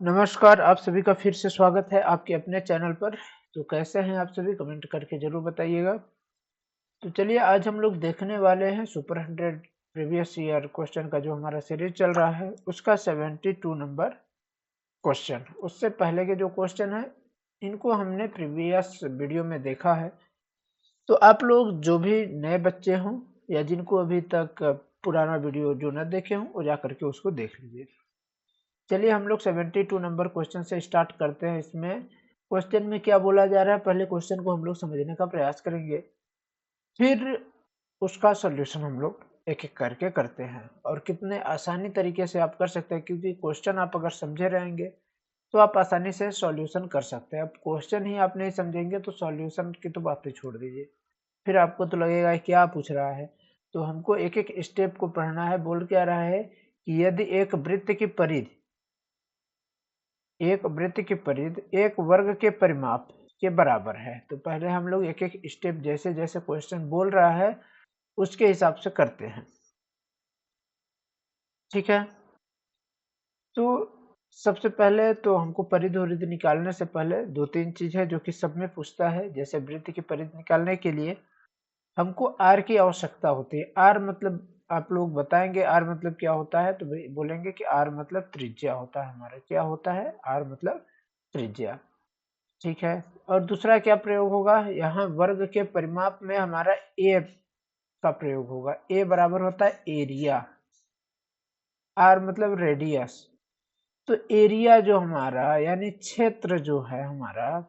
नमस्कार, आप सभी का फिर से स्वागत है आपके अपने चैनल पर। तो कैसे हैं आप सभी? कमेंट करके ज़रूर बताइएगा। तो चलिए आज हम लोग देखने वाले हैं सुपर 100 प्रीवियस ईयर क्वेश्चन का जो हमारा सीरीज चल रहा है उसका 72 नंबर क्वेश्चन। उससे पहले के जो क्वेश्चन है इनको हमने प्रीवियस वीडियो में देखा है। तो आप लोग जो भी नए बच्चे हों या जिनको अभी तक पुराना वीडियो जो न देखे हों वो जा करके उसको देख लीजिए। चलिए हम लोग 72 नंबर क्वेश्चन से स्टार्ट करते हैं। इसमें क्वेश्चन में क्या बोला जा रहा है, पहले क्वेश्चन को हम लोग समझने का प्रयास करेंगे, फिर उसका सॉल्यूशन हम लोग एक एक करके करते हैं। और कितने आसानी तरीके से आप कर सकते हैं, क्योंकि क्वेश्चन आप अगर समझे रहेंगे तो आप आसानी से सॉल्यूशन कर सकते हैं। अब क्वेश्चन ही आप नहीं समझेंगे तो सॉल्यूशन की तो बातें छोड़ दीजिए, फिर आपको तो लगेगा क्या पूछ रहा है। तो हमको एक एक स्टेप को पढ़ना है। बोल क्या रहा है कि यदि एक वृत्त की परिधि एक वर्ग के परिमाप के बराबर है। तो पहले हम लोग एक एक स्टेप जैसे जैसे क्वेश्चन बोल रहा है उसके हिसाब से करते हैं, ठीक है। तो सबसे पहले तो हमको परिधि और रिधि निकालने से पहले दो तीन चीज है जो कि सब में पूछता है। जैसे वृत्त की परिधि निकालने के लिए हमको आर की आवश्यकता होती है। आर मतलब आप लोग बताएंगे आर मतलब क्या होता है, तो बोलेंगे कि आर मतलब त्रिज्या होता है हमारा। क्या होता है? आर मतलब त्रिज्या, ठीक है। और दूसरा क्या प्रयोग होगा? यहाँ वर्ग के परिमाप में हमारा ए का प्रयोग होगा। ए बराबर होता है एरिया, आर मतलब रेडियस। तो एरिया जो हमारा यानी क्षेत्र जो है हमारा,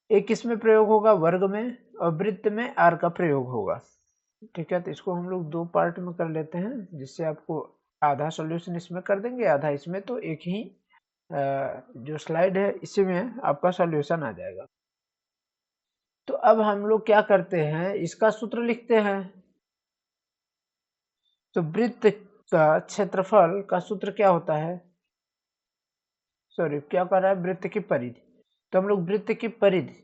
एक किसमें प्रयोग होगा? वर्ग में। और वृत्त में आर का प्रयोग होगा, ठीक है। तो इसको हम लोग दो पार्ट में कर लेते हैं, जिससे आपको आधा सॉल्यूशन इसमें कर देंगे आधा इसमें। तो एक ही जो स्लाइड है इसी में आपका सॉल्यूशन आ जाएगा। तो अब हम लोग क्या करते हैं, इसका सूत्र लिखते हैं। तो वृत्त का क्षेत्रफल का सूत्र क्या होता है? सॉरी, क्या कर रहा है? वृत्त की परिधि। तो हम लोग वृत्त की परिधि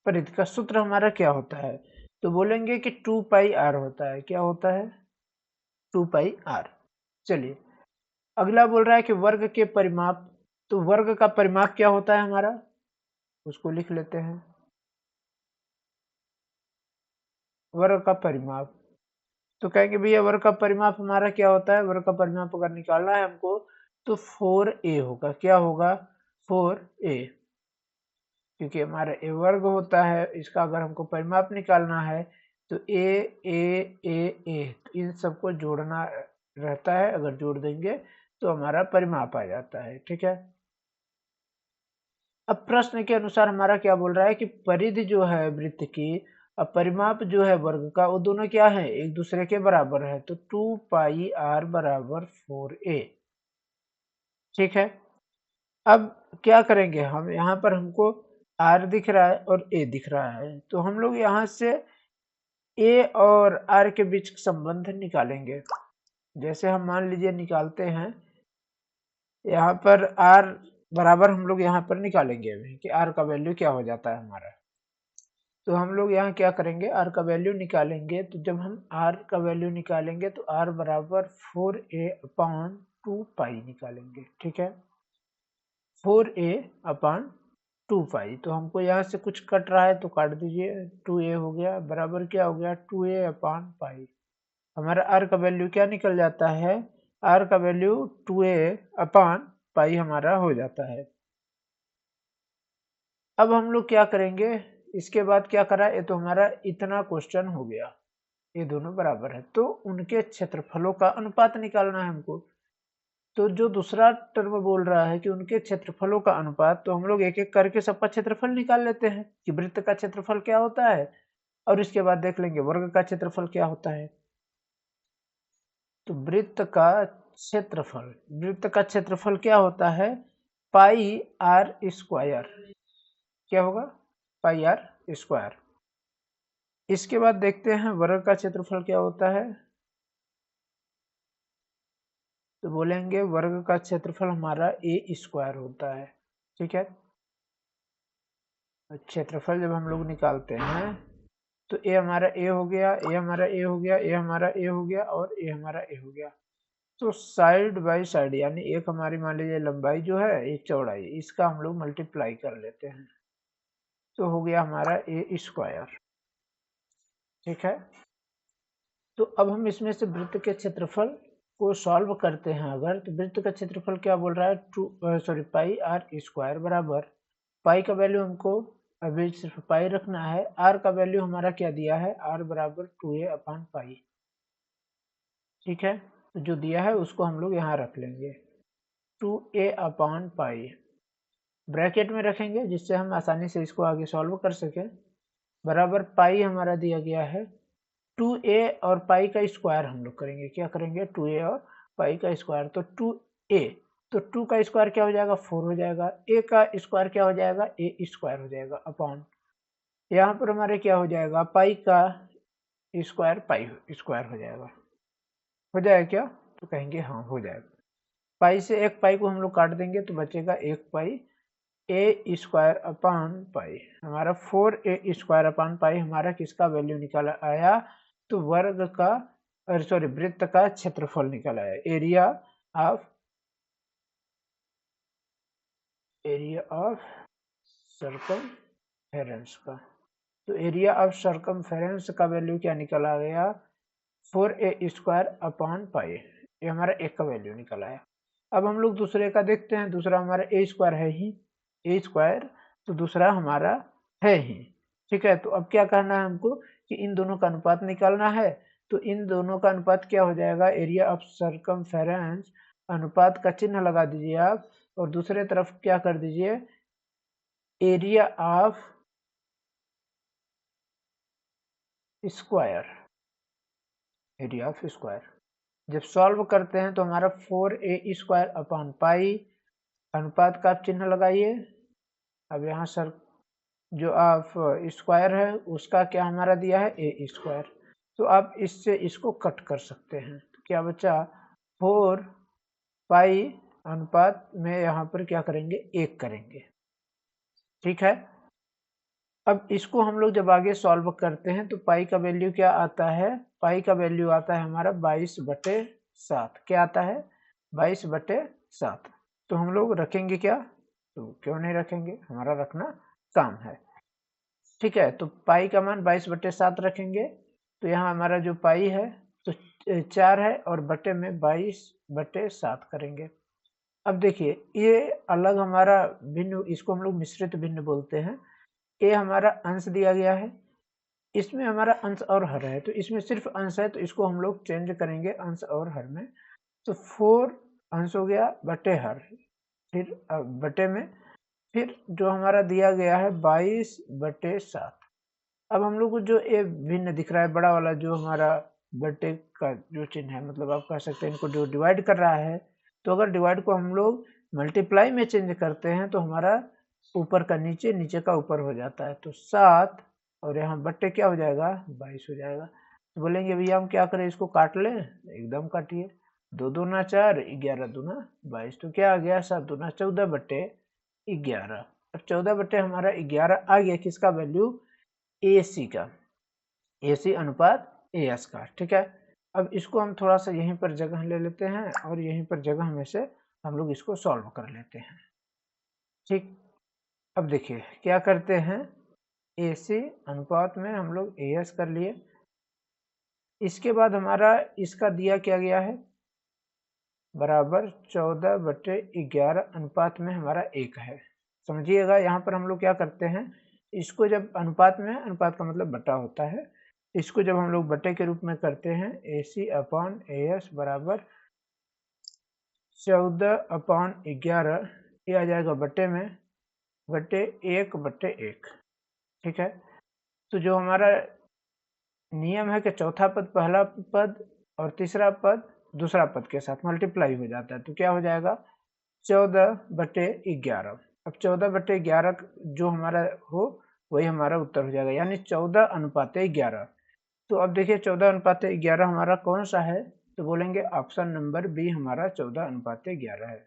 परिधि का सूत्र हमारा क्या होता है? तो बोलेंगे कि 2 पाई आर होता है। क्या होता है? 2 पाई आर। चलिए अगला बोल रहा है कि वर्ग के परिमाप। तो वर्ग का परिमाप क्या होता है हमारा, उसको लिख लेते हैं। वर्ग का परिमाप, तो कहेंगे भैया वर्ग का परिमाप हमारा क्या होता है? वर्ग का परिमाप अगर निकालना है हमको तो 4a होगा। क्या होगा? 4a, क्योंकि हमारा ए वर्ग होता है। इसका अगर हमको परिमाप निकालना है तो ए इन सबको जोड़ना रहता है। अगर जोड़ देंगे तो हमारा परिमाप आ जाता है, ठीक है। अब प्रश्न के अनुसार हमारा क्या बोल रहा है कि परिधि जो है वृत्त की और परिमाप जो है वर्ग का, वो दोनों क्या है? एक दूसरे के बराबर है। तो 2 पाई आर बराबर 4a, ठीक है। अब क्या करेंगे हम? यहाँ पर हमको आर दिख रहा है और ए दिख रहा है, तो हम लोग यहाँ से ए और आर के बीच संबंध निकालेंगे। जैसे हम मान लीजिए निकालते हैं, यहाँ पर आर बराबर हम लोग यहाँ पर निकालेंगे अभी कि आर का वैल्यू क्या हो जाता है हमारा। तो हम लोग यहाँ क्या करेंगे? आर का वैल्यू निकालेंगे। तो जब हम आर का वैल्यू निकालेंगे तो आर बराबर 4a अपॉन 2 पाई निकालेंगे, ठीक है। 4a अपॉन 2 पाई। तो हमको यहाँ से कुछ कट रहा है तो काट दीजिए। 2a हो गया बराबर क्या हो गया? 2a upon pi. हमारा आर का वैल्यू क्या निकल जाता है? आर का वैल्यू 2a अपॉन पाई हमारा हो जाता है। अब हम लोग क्या करेंगे? इसके बाद क्या करा? ये तो हमारा इतना क्वेश्चन हो गया, ये दोनों बराबर है तो उनके क्षेत्रफलों का अनुपात निकालना है हमको। तो जो दूसरा टर्म बोल रहा है कि उनके क्षेत्रफलों का अनुपात, तो हम लोग एक एक करके सबका क्षेत्रफल निकाल लेते हैं कि वृत्त का क्षेत्रफल क्या होता है, और इसके बाद देख लेंगे वर्ग का क्षेत्रफल क्या होता है। तो वृत्त का क्षेत्रफल क्या होता है? पाई आर स्क्वायर। क्या होगा? पाई आर स्क्वायर। इसके बाद देखते हैं वर्ग का क्षेत्रफल क्या होता है। तो बोलेंगे वर्ग का क्षेत्रफल हमारा ए स्क्वायर होता है, ठीक है। क्षेत्रफल जब हम लोग निकालते हैं तो ए हमारा ए हो गया, ए हमारा ए हो गया, ए हमारा ए हो गया और ए हमारा ए हो गया। तो साइड बाय साइड यानी एक हमारी मान लीजिए लंबाई जो है, एक चौड़ाई, इसका हम लोग मल्टीप्लाई कर लेते हैं, तो हो गया हमारा ए स्क्वायर। ठीक है, तो अब हम इसमें से वृत्त के क्षेत्रफल को सॉल्व करते हैं अगर, तो वृत्त का क्षेत्रफल क्या बोल रहा है, पाई आर स्क्वायर बराबर, पाई का वैल्यू हमको अभी सिर्फ पाई रखना है, आर का वैल्यू हमारा क्या दिया है, आर बराबर 2a अपान पाई। ठीक है, तो जो दिया है उसको हम लोग यहाँ रख लेंगे, 2a अपान पाई ब्रैकेट में रखेंगे जिससे हम आसानी से इसको आगे सॉल्व कर सकें, बराबर पाई हमारा दिया गया है 2a और पाई का स्क्वायर हम लोग करेंगे, क्या करेंगे 2a और पाई का स्क्वायर, तो 2a, तो 2 का स्क्वायर क्या हो जाएगा 4 हो जाएगा, a का स्क्वायर क्या हो जाएगा a स्क्वायर हो जाएगा अपॉन, यहाँ पर हमारे क्या हो जाएगा पाई का स्क्वायर पाई स्क्वायर हो जाएगा, हो जाएगा क्या, तो कहेंगे हाँ हो जाएगा। पाई से एक पाई को हम लोग काट देंगे तो बचेगा एक पाई ए स्क्वायर अपान पाई, हमारा 4a स्क्वायर अपान पाई हमारा किसका वैल्यू निकल आया, तो वर्ग का वृत्त का क्षेत्रफल निकल आया, एरिया ऑफ सर्कमफेरेंस का। तो एरिया ऑफ सर्कमफेरेंस का वैल्यू क्या निकल आ गया 4a स्क्वायर अपान पाई, ये हमारा एक का वैल्यू निकल आया। अब हम लोग दूसरे का देखते हैं, दूसरा हमारा ए स्क्वायर है ही, ए स्क्वायर, तो दूसरा हमारा है ही। ठीक है, तो अब क्या करना है हमको कि इन दोनों का अनुपात निकालना है, तो इन दोनों का अनुपात क्या हो जाएगा, एरिया ऑफ सर्कमफेरेंस, अनुपात का चिन्ह लगा दीजिए आप और दूसरे तरफ क्या कर दीजिए area of square, area of square. जब सॉल्व करते हैं तो हमारा 4a स्क्वायर अपान पाई, अनुपात का आप चिन्ह लगाइए, अब यहाँ सर जो आप स्क्वायर है उसका क्या हमारा दिया है ए स्क्वायर, तो आप इससे इसको कट कर सकते हैं, तो क्या बचा 4 पाई अनुपात में यहाँ पर क्या करेंगे एक करेंगे। ठीक है, अब इसको हम लोग जब आगे सॉल्व करते हैं तो पाई का वैल्यू क्या आता है, पाई का वैल्यू आता है हमारा 22/7, क्या आता है 22/7, तो हम लोग रखेंगे क्या, तो क्यों नहीं रखेंगे, हमारा रखना काम है। ठीक है, तो पाई का मान 22/7 रखेंगे, तो यहाँ हमारा जो पाई है तो 4 है और बटे में 22/7 करेंगे। अब देखिए ये अलग हमारा भिन्न, इसको हम लोग मिश्रित भिन्न बोलते हैं, ये हमारा अंश दिया गया है, इसमें हमारा अंश और हर है, तो इसमें सिर्फ अंश है तो इसको हम लोग चेंज करेंगे अंश और हर में, तो 4 अंश हो गया बटे हर, फिर बटे में, फिर जो हमारा दिया गया है 22/7। अब हम लोग को जो ये भिन्न दिख रहा है बड़ा वाला जो हमारा बटे का जो चिन्ह है, मतलब आप कह सकते हैं इनको जो डिवाइड कर रहा है, तो अगर डिवाइड को हम लोग मल्टीप्लाई में चेंज करते हैं तो हमारा ऊपर का नीचे, नीचे का ऊपर हो जाता है, तो 7 और यहाँ बट्टे क्या हो जाएगा 22 हो जाएगा। तो बोलेंगे भैया हम क्या करें, इसको काट लें, एकदम काटिए, 2 दूना 4, 11 दूना 22, तो क्या आ गया 7 दूना 14/11। अब 14 हमारा 11 आ गया किसका वैल्यू, ए सी का, ए सी अनुपात ए एस का। ठीक है, अब इसको हम थोड़ा सा यहीं पर जगह ले लेते हैं और यहीं पर जगह में से हम लोग इसको सॉल्व कर लेते हैं। ठीक, अब देखिए क्या करते हैं, ए सी अनुपात में हम लोग ए एस कर लिए, इसके बाद हमारा इसका दिया क्या गया है बराबर 14/11 अनुपात में हमारा 1 है। समझिएगा यहाँ पर हम लोग क्या करते हैं, इसको जब अनुपात में, अनुपात का मतलब बटा होता है, इसको जब हम लोग बटे के रूप में करते हैं ए सी अपान ए एस बराबर 14/11, ये आ जाएगा बटे में, बटे 1/1। ठीक है, तो जो हमारा नियम है कि चौथा पद पहला पद और तीसरा पद दूसरा पद के साथ मल्टीप्लाई हो जाता है, तो क्या हो जाएगा 14/11। अब 14/11 जो हमारा हो वही हमारा उत्तर हो जाएगा, यानी 14:11। तो अब देखिए 14:11 हमारा कौन सा है, तो बोलेंगे ऑप्शन नंबर बी हमारा 14:11 है।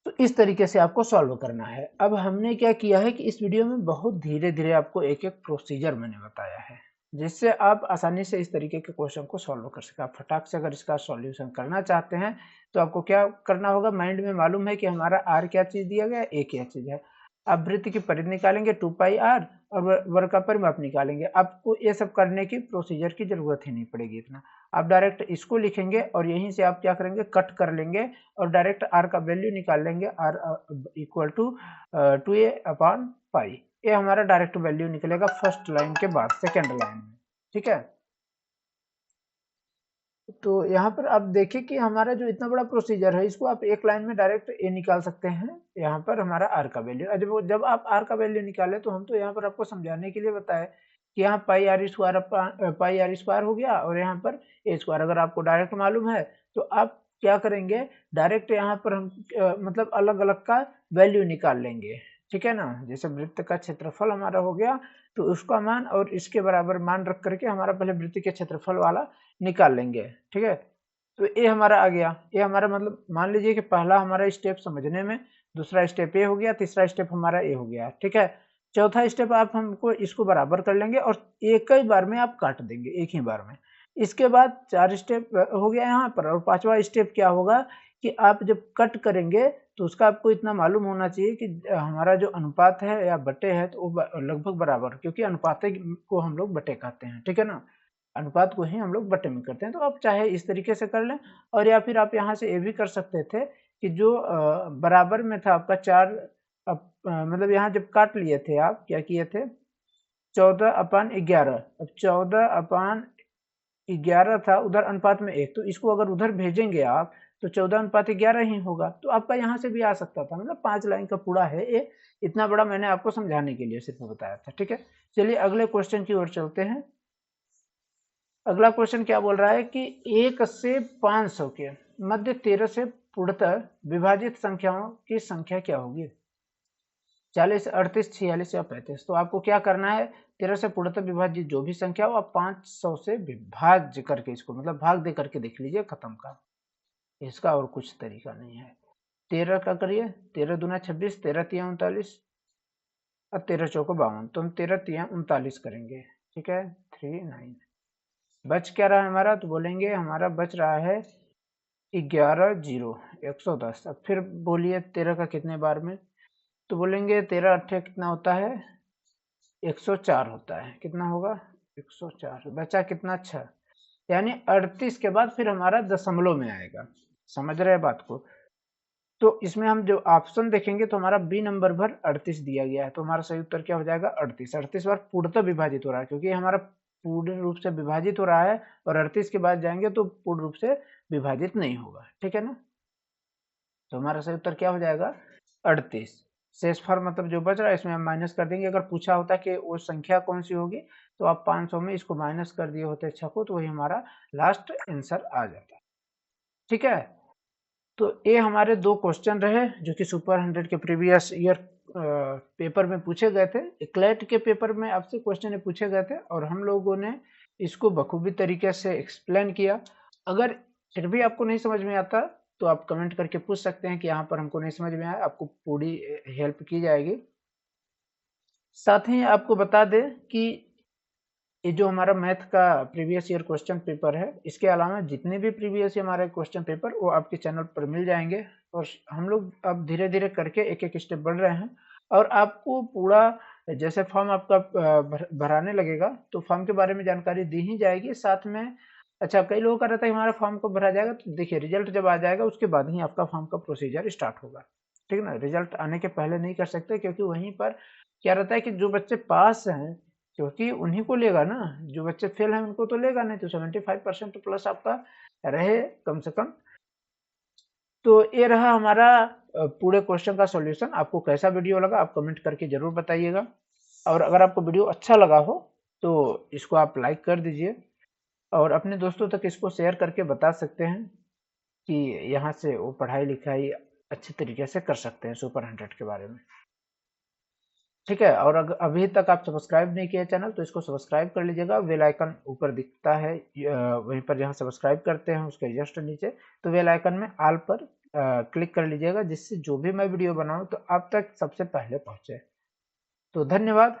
तो इस तरीके से आपको सॉल्व करना है। अब हमने क्या किया है कि इस वीडियो में बहुत धीरे धीरे आपको एक एक प्रोसीजर मैंने बताया है, जिससे आप आसानी से इस तरीके के क्वेश्चन को सॉल्व कर सके। आप फटाक से अगर इसका सॉल्यूशन करना चाहते हैं तो आपको क्या करना होगा, माइंड में मालूम है कि हमारा आर क्या चीज दिया गया है, ए क्या चीज है। आप वृत्त की परिधि निकालेंगे 2πr और वर्ग का परिमाप निकालेंगे। आपको ये सब करने की प्रोसीजर की जरूरत ही नहीं पड़ेगी इतना। आप डायरेक्ट इसको लिखेंगे और यहीं से आप क्या करेंगे, कट कर लेंगे और डायरेक्ट आर का वैल्यू निकाल लेंगे, आर इक्वल टू 2a/π। ये हमारा डायरेक्ट वैल्यू निकलेगा फर्स्ट लाइन के बाद सेकेंड लाइन में। ठीक है, तो यहाँ पर आप देखिए कि हमारा जो इतना बड़ा प्रोसीजर है, इसको आप एक लाइन में डायरेक्ट ए निकाल सकते हैं। यहाँ पर हमारा आर का वैल्यू, जब आप आर का वैल्यू निकाले तो हम तो यहाँ पर आपको समझाने के लिए बताए कि यहाँ πr² हो गया और यहाँ पर a²। अगर आपको डायरेक्ट मालूम है तो आप क्या करेंगे, डायरेक्ट यहाँ पर हम मतलब अलग अलग का वैल्यू निकाल लेंगे। ठीक है ना, जैसे वृत्त का क्षेत्रफल हमारा हो गया तो उसका मान और इसके बराबर मान रख करके हमारा पहले वृत्त के क्षेत्रफल वाला निकाल लेंगे। ठीक है, तो ये हमारा आ गया। ये हमारा मतलब मान लीजिए कि पहला हमारा स्टेप समझने में, दूसरा स्टेप ये हो गया, तीसरा स्टेप हमारा ये हो गया। ठीक है, चौथा स्टेप आप हमको इसको बराबर कर लेंगे और एक ही बार में आप काट देंगे, एक ही बार में। इसके बाद 4 स्टेप हो गया यहाँ पर। और पांचवा स्टेप क्या होगा कि आप जब कट करेंगे तो उसका आपको इतना मालूम होना चाहिए कि हमारा जो अनुपात है या बटे है तो वो लगभग बराबर, क्योंकि अनुपात को हम लोग बटे कहते हैं। ठीक है ना, अनुपात को ही हम लोग बटे में करते हैं। तो आप चाहे इस तरीके से कर लें और या फिर आप यहाँ से ये भी कर सकते थे कि जो बराबर में था आपका 4, मतलब यहाँ जब काट लिए थे आप क्या किए थे, 14/11। अब 14/11 था, उधर अनुपात में 1, तो इसको अगर उधर भेजेंगे आप तो 14/11 ही होगा। तो आपका यहाँ से भी आ सकता था, मतलब 5 लाइन का पूरा है ये। इतना बड़ा मैंने आपको समझाने के लिए सिर्फ बताया था। ठीक है, चलिए अगले क्वेश्चन की ओर चलते हैं। अगला क्वेश्चन क्या बोल रहा है कि 1 से 500 के मध्य 13 से पूर्णतः विभाजित संख्याओं की संख्या क्या होगी? 40, 38, 46 या 35। तो आपको क्या करना है, 13 से पूर्णतः विभाजित जो भी संख्या हो आप 500 से विभाज्य करके इसको मतलब भाग दे करके देख लीजिए, खत्म का। इसका और कुछ तरीका नहीं है। 13 का करिए, 13 दूना 26, 13 तिया 39 और 13 चौको 52। तो हम 13 तिया 39 करेंगे। ठीक है, 3 9 बच क्या रहा है हमारा, तो बोलेंगे हमारा बच रहा है 11 0 110। अब फिर बोलिए 13 का कितने बार में, तो बोलेंगे 13 अट्ठे कितना होता है, 104 होता है। कितना होगा, 104। बचा कितना, 6। यानी 38 के बाद फिर हमारा दशमलव में आएगा। समझ रहे हैं बात को? तो इसमें हम जो ऑप्शन देखेंगे तो हमारा बी नंबर पर 38 दिया गया है, तो हमारा सही उत्तर क्या हो जाएगा, 38। 38 बार पूर्णतः विभाजित हो रहा है, क्योंकि हमारा पूर्ण रूप से विभाजित हो रहा है और 38 के बाद जाएंगे तो पूर्ण रूप से विभाजित नहीं होगा। ठीक है ना, तो हमारा सही उत्तर क्या हो जाएगा, 38। शेषफल मतलब जो बच रहा है इसमें हम माइनस कर देंगे। अगर पूछा होता कि वो संख्या कौन सी होगी तो आप 500 में इसको माइनस कर दिए होते 6 को, तो वही हमारा लास्ट आंसर आ जाता। ठीक है, तो ये हमारे 2 क्वेश्चन रहे जो कि सुपर 100 के प्रीवियस ईयर पेपर में पूछे गए थे। क्लैट के पेपर में आपसे क्वेश्चन पूछे गए थे और हम लोगों ने इसको बखूबी तरीके से एक्सप्लेन किया। अगर फिर भी आपको नहीं समझ में आता तो आप कमेंट करके पूछ सकते हैं कि यहाँ पर हमको नहीं समझ में आया, आपको पूरी हेल्प की जाएगी। साथ ही आपको बता दें कि ये जो हमारा मैथ का प्रीवियस ईयर क्वेश्चन पेपर है, इसके अलावा जितने भी प्रीवियस हमारे क्वेश्चन पेपर वो आपके चैनल पर मिल जाएंगे। और हम लोग अब धीरे धीरे करके एक एक स्टेप बढ़ रहे हैं और आपको पूरा जैसे फॉर्म आपका भराने लगेगा तो फॉर्म के बारे में जानकारी दी ही जाएगी साथ में। अच्छा, कई लोगों का रहता है हमारा फॉर्म को भरा जाएगा, तो देखिए रिजल्ट जब आ जाएगा उसके बाद ही आपका फॉर्म का प्रोसीजर स्टार्ट होगा। ठीक है ना, रिजल्ट आने के पहले नहीं कर सकते, क्योंकि वहीं पर क्या रहता है कि जो बच्चे पास हैं क्योंकि उन्हीं को लेगा ना, जो बच्चे फेल हैं उनको तो लेगा नहीं। तो 75% प्लस आपका रहे कम से कम। तो ये रहा हमारा पूरे क्वेश्चन का सॉल्यूशन। आपको कैसा वीडियो लगा आप कमेंट करके जरूर बताइएगा, और अगर आपको वीडियो अच्छा लगा हो तो इसको आप लाइक कर दीजिए और अपने दोस्तों तक इसको शेयर करके बता सकते हैं कि यहाँ से वो पढ़ाई लिखाई अच्छे तरीके से कर सकते हैं सुपर 100 के बारे में। ठीक है, और अगर अभी तक आप सब्सक्राइब नहीं किया चैनल तो इसको सब्सक्राइब कर लीजिएगा। बेल आइकन ऊपर दिखता है वहीं पर, जहाँ सब्सक्राइब करते हैं उसके जस्ट नीचे, तो बेल आइकन में ऑल पर क्लिक कर लीजिएगा, जिससे जो भी मैं वीडियो बनाऊं तो आप तक सबसे पहले पहुंचे। तो धन्यवाद।